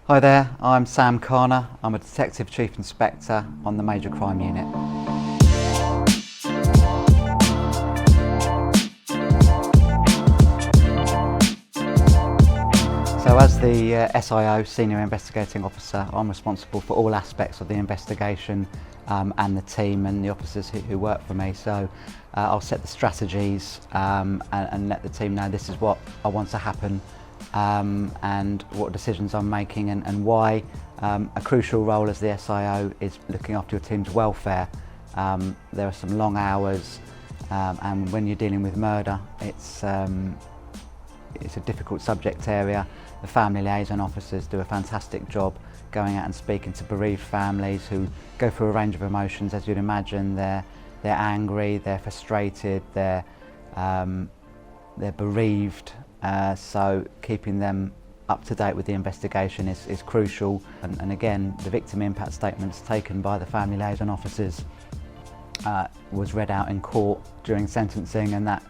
Hi there, I'm Sam Khanna. I'm a Detective Chief Inspector on the Major Crime Unit. So as the SIO, Senior Investigating Officer, I'm responsible for all aspects of the investigation and the team and the officers who work for me. So I'll set the strategies and let the team know this is what I want to happen and what decisions I'm making and why. A crucial role as the SIO is looking after your team's welfare. There are some long hours and when you're dealing with murder, it's a difficult subject area. The family liaison officers do a fantastic job going out and speaking to bereaved families who go through a range of emotions, as you'd imagine. They're angry, they're frustrated, they're bereaved. So keeping them up to date with the investigation is crucial. And again, the victim impact statements taken by the family liaison officers was read out in court during sentencing, and that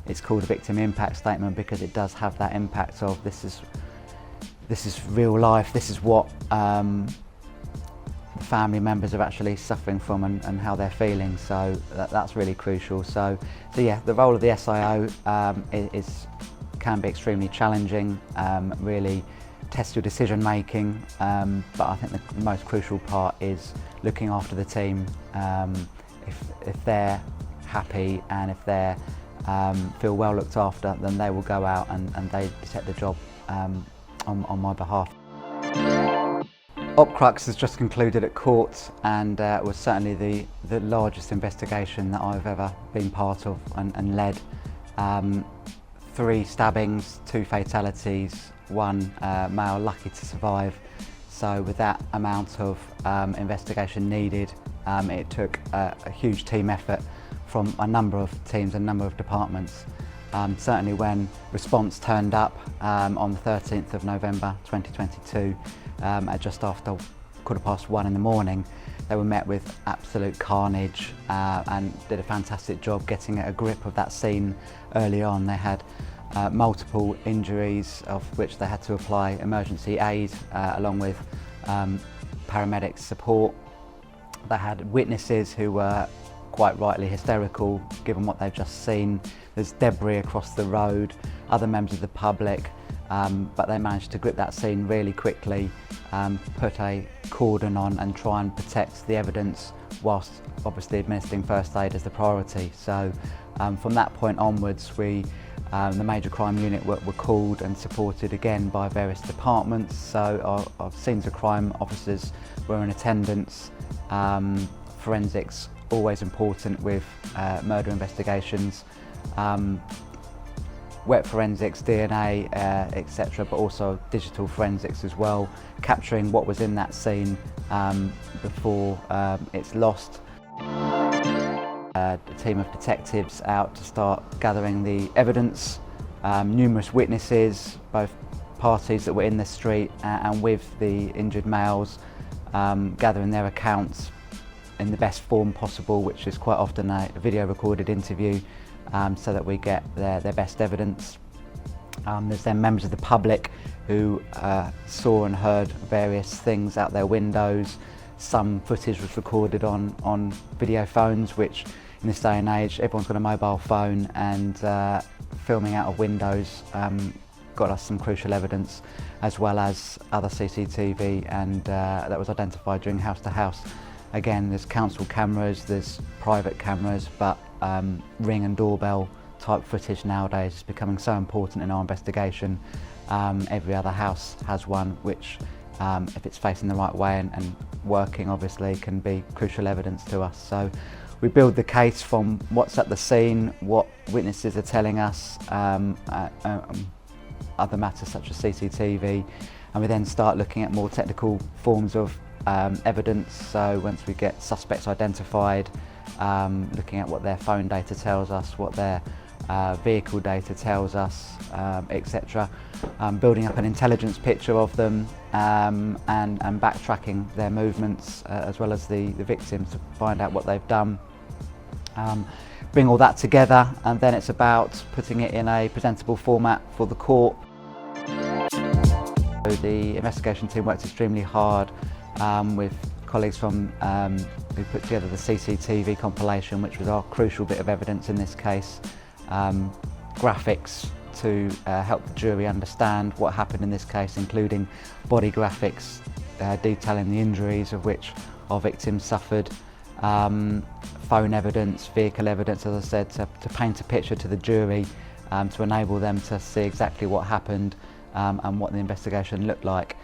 it's called a victim impact statement because it does have that impact of this is real life, this is what the family members are actually suffering from and how they're feeling. So that's really crucial. So yeah, the role of the SIO can be extremely challenging, really test your decision making, but I think the most crucial part is looking after the team. If they're happy and if they feel well looked after, then they will go out and they detect the job on my behalf. Crux has just concluded at court and was certainly the largest investigation that I've ever been part of and led. 3 stabbings, 2 fatalities, 1 male lucky to survive. So with that amount of investigation needed, it took a huge team effort from a number of teams and a number of departments. Certainly when response turned up on the 13th of November 2022 at just after 1:15 in the morning, they were met with absolute carnage and did a fantastic job getting a grip of that scene early on. They had multiple injuries of which they had to apply emergency aid along with paramedic support. They had witnesses who were quite rightly hysterical given what they've just seen. There's debris across the road, other members of the public, but they managed to grip that scene really quickly, put a cordon on and try and protect the evidence whilst obviously administering first aid as the priority. So from that point onwards, the Major Crime Unit were called and supported again by various departments. So our scenes of crime officers were in attendance. Forensics, always important with murder investigations. Wet forensics, DNA, etc., but also digital forensics as well, capturing what was in that scene before it's lost. A team of detectives out to start gathering the evidence, numerous witnesses, both parties that were in the street and with the injured males, gathering their accounts in the best form possible, which is quite often a video recorded interview, so that we get their best evidence. There's then members of the public who saw and heard various things out their windows. Some footage was recorded on video phones, which in this day and age everyone's got a mobile phone, and filming out of windows got us some crucial evidence, as well as other CCTV and that was identified during house to house. Again, there's council cameras, there's private cameras, but ring and doorbell type footage nowadays is becoming so important in our investigation. Every other house has one, which if it's facing the right way and working, obviously can be crucial evidence to us. So we build the case from what's at the scene, what witnesses are telling us, other matters such as CCTV, and we then start looking at more technical forms of evidence. So once we get suspects identified, looking at what their phone data tells us, what their vehicle data tells us, etc. Building up an intelligence picture of them and backtracking their movements as well as the victims to find out what they've done. Bring all that together, and then it's about putting it in a presentable format for the court. The investigation team worked extremely hard with colleagues from who put together the CCTV compilation, which was our crucial bit of evidence in this case, graphics to help the jury understand what happened in this case, including body graphics detailing the injuries of which our victims suffered, phone evidence, vehicle evidence, as I said, to paint a picture to the jury to enable them to see exactly what happened and what the investigation looked like.